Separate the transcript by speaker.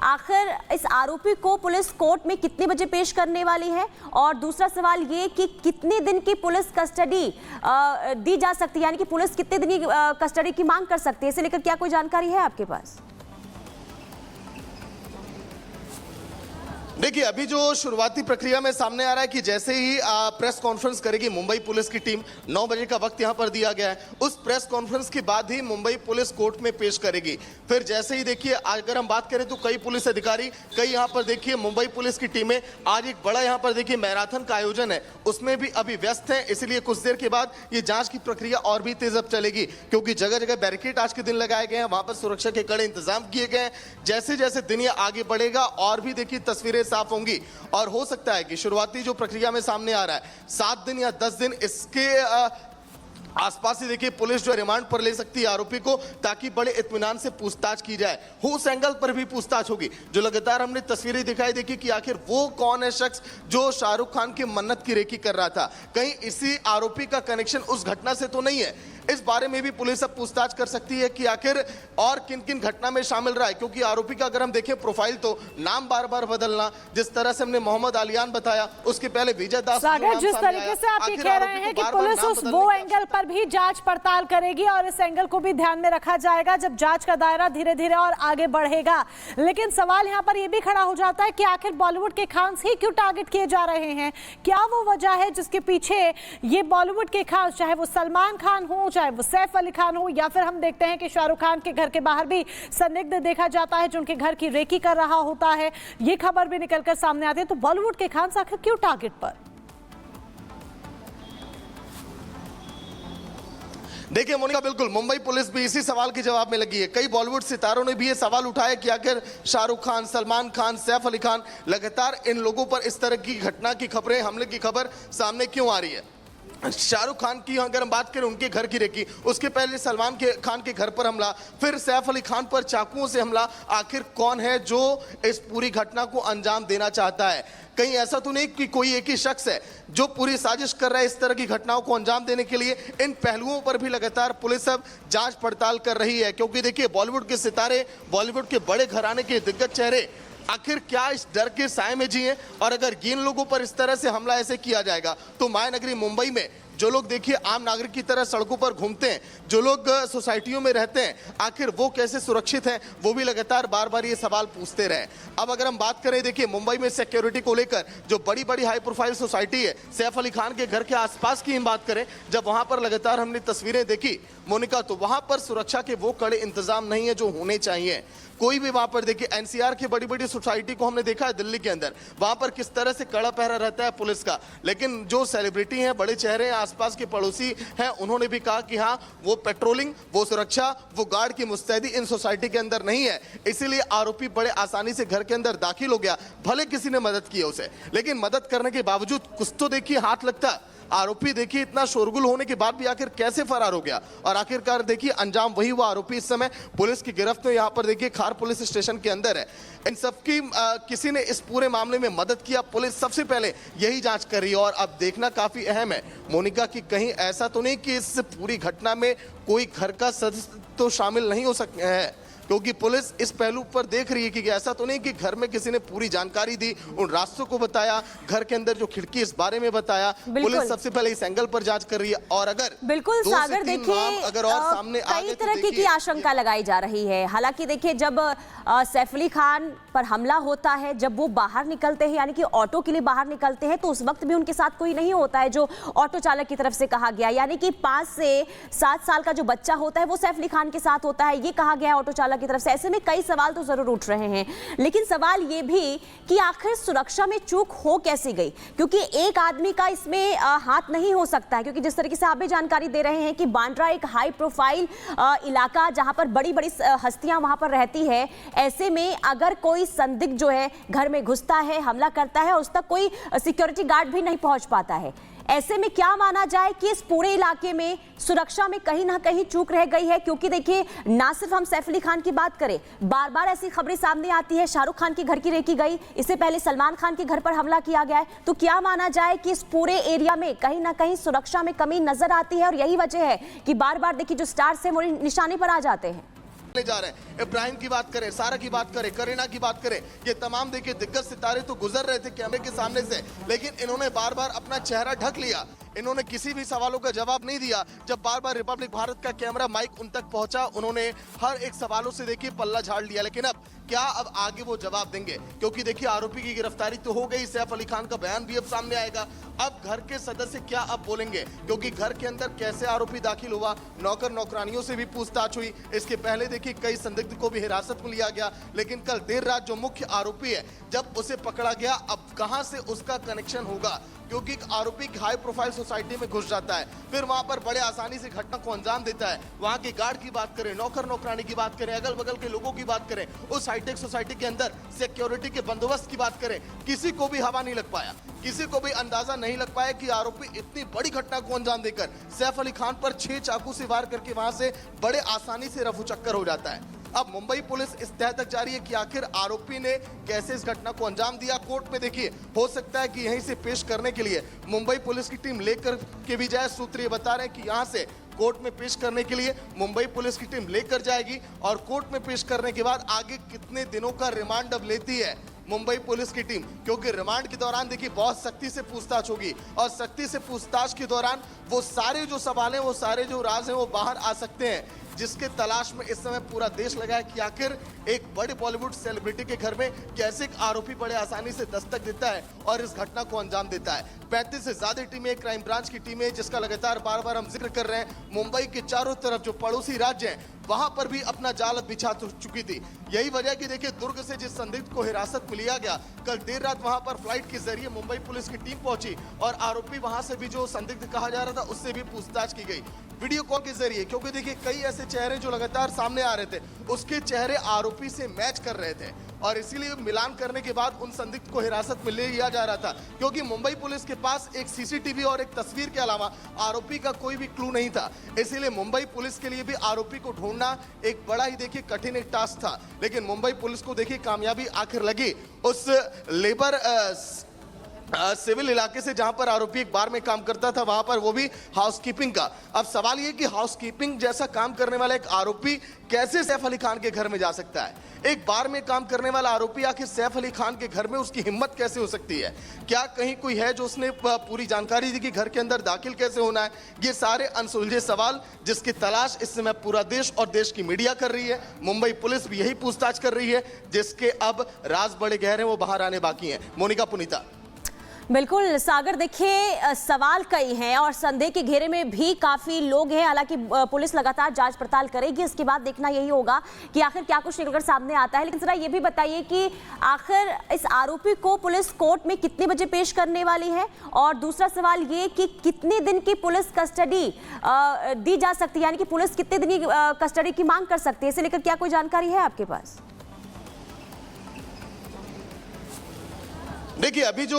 Speaker 1: आखिर इस आरोपी को पुलिस कोर्ट में कितने बजे पेश करने वाली है, और दूसरा सवाल ये कि कितने दिन की पुलिस कस्टडी दी जा सकती है, यानी कि पुलिस कितने दिन की कस्टडी की मांग कर सकती है, इसे लेकर क्या कोई जानकारी है आपके पास?
Speaker 2: देखिए, अभी जो शुरुआती प्रक्रिया में सामने आ रहा है कि जैसे ही प्रेस कॉन्फ्रेंस करेगी मुंबई पुलिस की टीम, 9 बजे का वक्त यहां पर दिया गया है, उस प्रेस कॉन्फ्रेंस के बाद ही मुंबई पुलिस कोर्ट में पेश करेगी। फिर जैसे ही देखिए, अगर हम बात करें तो कई पुलिस अधिकारी, कई यहां पर देखिए मुंबई पुलिस की टीमें, आज एक बड़ा यहां पर देखिए मैराथन का आयोजन है, उसमें भी अभी व्यस्त है। इसलिए कुछ देर के बाद ये जांच की प्रक्रिया और भी तेज अब चलेगी, क्योंकि जगह जगह बैरिकेड आज के दिन लगाए गए हैं, वहां पर सुरक्षा के कड़े इंतजाम किए गए हैं। जैसे जैसे दिन ये आगे बढ़ेगा और भी देखिए तस्वीरें साफ होंगी, और हो सकता है कि शुरुआती जो प्रक्रिया में सामने आ रहा है 7 दिन या 10 दिन इसके आसपास ही देखिए पुलिस जो रिमांड पर ले सकती है आरोपी को, ताकि बड़े इत्मीनान से पूछताछ की जाए। उस एंगल पर भी पूछताछ होगी। जो लगातार हमने तस्वीरें दिखाई देखी कि आखिर वो कौन है शख्स जो शाहरुख खान की मन्नत की रेकी कर रहा था, कहीं इसी आरोपी का कनेक्शन उस घटना से तो नहीं है। इस बारे में भी पुलिस अब पूछताछ कर सकती है कि आखिर और किन किन घटना में शामिल रहा है, क्योंकि आरोपी का अगर हम देखें प्रोफाइल तो नाम बार बार बदलना, जिस तरह से हमने मोहम्मद आलियान बताया, उसके पहले विजय दास,
Speaker 3: जिस तरीके से आप ये कह रहे हैं कि पुलिस उस वो एंगल पर भी जांच पड़ताल करेगी और इस एंगल को भी ध्यान में रखा जाएगा जब जांच का दायरा धीरे धीरे और आगे बढ़ेगा। लेकिन सवाल यहाँ पर यह भी खड़ा हो जाता है कि आखिर बॉलीवुड के खान्स ही क्यों टारगेट किए जा रहे हैं? क्या वो वजह है जिसके पीछे ये बॉलीवुड के खान्स, चाहे वो सलमान खान हो, चाहे वो सैफ अली खान हो, या फिर हम देखते हैं कि शाहरुख खान के घर के बाहर भी संदिग्ध देखा जाता है जो उनके घर की रेकी कर रहा होता है, ये खबर भी निकलकर सामने आती है। तो बॉलीवुड के खान्स आखिर क्यों टारगेट पर?
Speaker 2: देखिए मोनिका, बिल्कुल मुंबई पुलिस भी इसी सवाल के जवाब में लगी है। कई बॉलीवुड सितारों ने भी ये सवाल उठाया कि आखिर शाहरुख खान, सलमान खान, सैफ अली खान, लगातार इन लोगों पर इस तरह की घटना की खबरें, हमले की खबर सामने क्यों आ रही है। शाहरुख खान की अगर हम बात करें उनके घर की रेकी, उसके पहले सलमान खान के घर पर हमला, फिर सैफ अली खान पर चाकुओं से हमला। आखिर कौन है जो इस पूरी घटना को अंजाम देना चाहता है? कहीं ऐसा तो नहीं कि कोई एक ही शख्स है जो पूरी साजिश कर रहा है इस तरह की घटनाओं को अंजाम देने के लिए? इन पहलुओं पर भी लगातार पुलिस अब जांच पड़ताल कर रही है, क्योंकि देखिए बॉलीवुड के सितारे, बॉलीवुड के बड़े घराने के दिग्गज चेहरे आखिर क्या इस डर के साए में जिए, और अगर जिन लोगों पर इस तरह से हमला ऐसे किया जाएगा तो मायानगरी मुंबई में जो लोग देखिए आम नागरिक की तरह सड़कों पर घूमते हैं, जो लोग सोसाइटियों में रहते हैं, आखिर वो कैसे सुरक्षित हैं? वो भी लगातार बार बार ये सवाल पूछते रहे। अब अगर हम बात करें देखिए मुंबई में सिक्योरिटी को लेकर जो बड़ी बड़ी हाई प्रोफाइल सोसाइटी है, सैफ अली खान के घर के आसपास की हम बात करें, जब वहां पर लगातार हमने तस्वीरें देखी मोनिका, तो वहां पर सुरक्षा के वो कड़े इंतजाम नहीं है जो होने चाहिए। कोई भी वहां पर देखिए एनसीआर की बड़ी बड़ी सोसाइटी को हमने देखा है दिल्ली के अंदर, वहां पर किस तरह से कड़ा पहरा रहता है पुलिस का। लेकिन जो सेलिब्रिटी हैं, बड़े चेहरे हैं, आसपास के पड़ोसी हैं, उन्होंने भी कहा कि हाँ, वो पेट्रोलिंग, वो सुरक्षा, वो गार्ड की मुस्तैदी इन सोसाइटी के अंदर नहीं है। इसीलिए आरोपी बड़े आसानी से घर के अंदर दाखिल हो गया। भले किसी ने मदद की उसे, लेकिन मदद करने के बावजूद कुछ तो देखिए हाथ लगता। आरोपी देखिए इतना शोरगुल होने के बाद भी आखिर कैसे फरार हो गया, और आखिरकार देखिए अंजाम वही हुआ। आरोपी इस समय पुलिस की गिरफ्त में यहाँ पर देखिए खार पुलिस स्टेशन के अंदर है। इन सबकी किसी ने इस पूरे मामले में मदद किया, पुलिस सबसे पहले यही जांच कर रही है। और अब देखना काफी अहम है मोनिका कि कहीं ऐसा तो नहीं कि इस पूरी घटना में कोई घर का सदस्य तो शामिल नहीं हो सकते हैं, क्योंकि पुलिस इस पहलू पर देख रही है कि ऐसा तो नहीं कि घर में किसी ने पूरी जानकारी दी, उन रास्तों को बताया, घर के अंदर जो खिड़की इस बारे में बताया। पुलिस सबसे पहले इस एंगल पर जांच कर रही है। और अगर
Speaker 1: बिल्कुल सागर देखिए,
Speaker 2: अगर और सामने
Speaker 1: कई तरह की आशंका लगाई जा रही है। हालांकि देखिए जब सैफ अली खान पर हमला होता है, जब वो बाहर निकलते हैं, यानी कि ऑटो के लिए बाहर निकलते हैं, तो उस वक्त भी उनके साथ कोई नहीं होता है जो ऑटो चालक की तरफ से कहा गया, यानी कि 5 से 7 साल का जो बच्चा होता है वो सैफ अली खान के साथ होता है, ये कहा गया ऑटो चालक की तरफ से। ऐसे में कई सवाल तो जरूर उठ रहे हैं, लेकिन सवाल ये भी कि आखिर सुरक्षा में चूक हो कैसे गई, क्योंकि एक आदमी का इसमें हाथ नहीं हो सकता है, क्योंकि जिस तरीके से आप भी जानकारी दे रहे हैं कि बांद्रा एक हाई प्रोफाइल इलाका जहां पर बड़ी बड़ी हस्तियां वहां पर रहती है। ऐसे में अगर कोई संदिग्ध जो है घर में घुसता है, हमला करता है, उस तक कोई सिक्योरिटी गार्ड भी नहीं पहुंच पाता है। ऐसे में क्या माना जाए कि इस पूरे इलाके में सुरक्षा में कहीं ना कहीं चूक रह गई है, क्योंकि देखिए ना सिर्फ हम सैफ अली खान की बात करें, बार बार ऐसी खबरें सामने आती है, शाहरुख खान के घर की रेकी गई, इससे पहले सलमान खान के घर पर हमला किया गया है। तो क्या माना जाए कि इस पूरे एरिया में कहीं ना कहीं सुरक्षा में कमी नजर आती है, और यही वजह है कि बार बार देखिए जो स्टार्स हैं वो निशाने पर आ जाते हैं।
Speaker 2: जा रहे हैं। इब्राहिम की बात करें, सारा की बात करें, करीना की बात करें, ये तमाम देखिए दिग्गज सितारे तो गुजर रहे थे कैमरे के सामने से, लेकिन इन्होंने बार बार अपना चेहरा ढक लिया। इन्होंने किसी भी सवालों का जवाब नहीं दिया। जब बार बार रिपब्लिक भारत का कैमरा माइक उन तक पहुंचा, उन्होंने हर एक सवालों से देखिए पल्ला झाड़ लिया। लेकिन अब क्या अब आगे वो जवाब देंगे? क्योंकि देखिए आरोपी की गिरफ्तारी तो हो गई, सैफ अली खान का बयान भी अब सामने आएगा। अब घर के सदस्य क्या अब बोलेंगे? क्योंकि घर के अंदर कैसे आरोपी दाखिल हुआ, नौकर नौकरानियों से भी पूछताछ हुई। इसके पहले देखिए कई संदिग्ध को भी हिरासत में लिया गया, लेकिन कल देर रात जो मुख्य आरोपी है जब उसे पकड़ा गया, अब कहां से उसका कनेक्शन होगा? क्योंकि एक आरोपी हाई प्रोफाइल सोसाइटी में घुस जाता है, फिर वहां पर बड़े आसानी से घटना को अंजाम देता है। वहां के गार्ड की बात करें, नौकर नौकरानी की बात करें, अगल बगल के लोगों की बात करें, उस हाईटेक सोसाइटी के अंदर सिक्योरिटी के बंदोबस्त की बात करें, किसी को भी हवा नहीं लग पाया, किसी को भी अंदाजा नहीं लग पाया कि आरोपी इतनी बड़ी घटना को अंजाम देकर सैफ अली खान पर 6 चाकू से वार करके वहां से बड़े आसानी से रफू चक्कर हो जाता है। अब मुंबई पुलिस इस तह तक जा रही है कि आखिर आरोपी ने कैसे इस घटना को अंजाम दिया। कोर्ट में देखिए हो सकता है कि यहीं से पेश करने के लिए मुंबई पुलिस की टीम लेकर के भी जाए। सूत्र ये बता रहे हैं कि यहां से कोर्ट में पेश करने के लिए मुंबई पुलिस की टीम लेकर जाएगी और कोर्ट में पेश करने के बाद आगे कितने दिनों का रिमांड अब लेती है मुंबई पुलिस की टीम, क्योंकि रिमांड के दौरान देखिए बहुत सख्ती से पूछताछ होगी और सख्ती से पूछताछ के दौरान वो सारे जो सवाल हैं, वो सारे जो राज हैं, वो बाहर आ सकते हैं, जिसके तलाश में इस समय पूरा देश लगा है कि आखिर एक बड़े बॉलीवुड सेलिब्रिटी के घर में कैसे एक आरोपी बड़े आसानी से दस्तक देता है और इस घटना को अंजाम देता है। 35 से ज्यादा टीमें क्राइम ब्रांच की टीमें, जिसका लगातार बार बार हम जिक्र कर रहे हैं। मुंबई के चारों तरफ जो पड़ोसी राज्य हैं वहां पर भी अपना जाल बिछा चुकी थी। यही वजह कि देखिए दुर्ग से जिस संदिग्ध को हिरासत में लिया गया, कल देर रात वहां पर फ्लाइट के जरिए मुंबई पुलिस की टीम पहुंची और आरोपी वहां से भी जो संदिग्ध कहा जा रहा था उससे भी पूछताछ की गई वीडियो कॉल के जरिए, क्योंकि देखिए कई ऐसे चेहरे जो लगातार सामने आ रहे थे, उसके चेहरे आरोपी से मैच कर रहे थे और इसीलिए मिलान करने के बाद उन संदिग्ध को हिरासत में ले लिया जा रहा था। क्योंकि मुंबई पुलिस के पास एक सीसीटीवी और एक तस्वीर के अलावा आरोपी का कोई भी क्लू नहीं था, इसीलिए मुंबई पुलिस के लिए भी आरोपी को ढूंढना एक बड़ा ही देखिए कठिन एक टास्क था। लेकिन मुंबई पुलिस को देखिए कामयाबी आखिर लगी उस लेबर सिविल इलाके से जहां पर आरोपी एक बार में काम करता था, वहां पर वो भी हाउसकीपिंग का। अब सवाल ये कि हाउसकीपिंग जैसा काम करने वाला एक आरोपी कैसे सैफ अली खान के घर में जा सकता है? एक बार में काम करने वाला आरोपी आखिर सैफ अली खान के घर में, उसकी हिम्मत कैसे हो सकती है? क्या कहीं कोई है जो उसने पूरी जानकारी दी कि घर के अंदर दाखिल कैसे होना है? ये सारे अनसुलझे सवाल जिसकी तलाश इस समय पूरा देश और देश की मीडिया कर रही है। मुंबई पुलिस भी यही पूछताछ कर रही है, जिसके अब राज बड़े गहरे वो बाहर आने बाकी हैं। मोनिका, पुनीता।
Speaker 1: बिल्कुल सागर, देखिए सवाल कई हैं और संदेह के घेरे में भी काफी लोग हैं। हालांकि पुलिस लगातार जांच पड़ताल करेगी, इसके बाद देखना यही होगा कि आखिर क्या कुछ निकलकर सामने आता है। लेकिन जरा ये भी बताइए कि आखिर इस आरोपी को पुलिस कोर्ट में कितने बजे पेश करने वाली है, और दूसरा सवाल ये कि कितने दिन की पुलिस कस्टडी दी जा सकती है, यानी कि पुलिस कितने दिन की कस्टडी की मांग कर सकती है, इसे लेकर क्या कोई जानकारी है आपके पास?
Speaker 2: देखिए अभी जो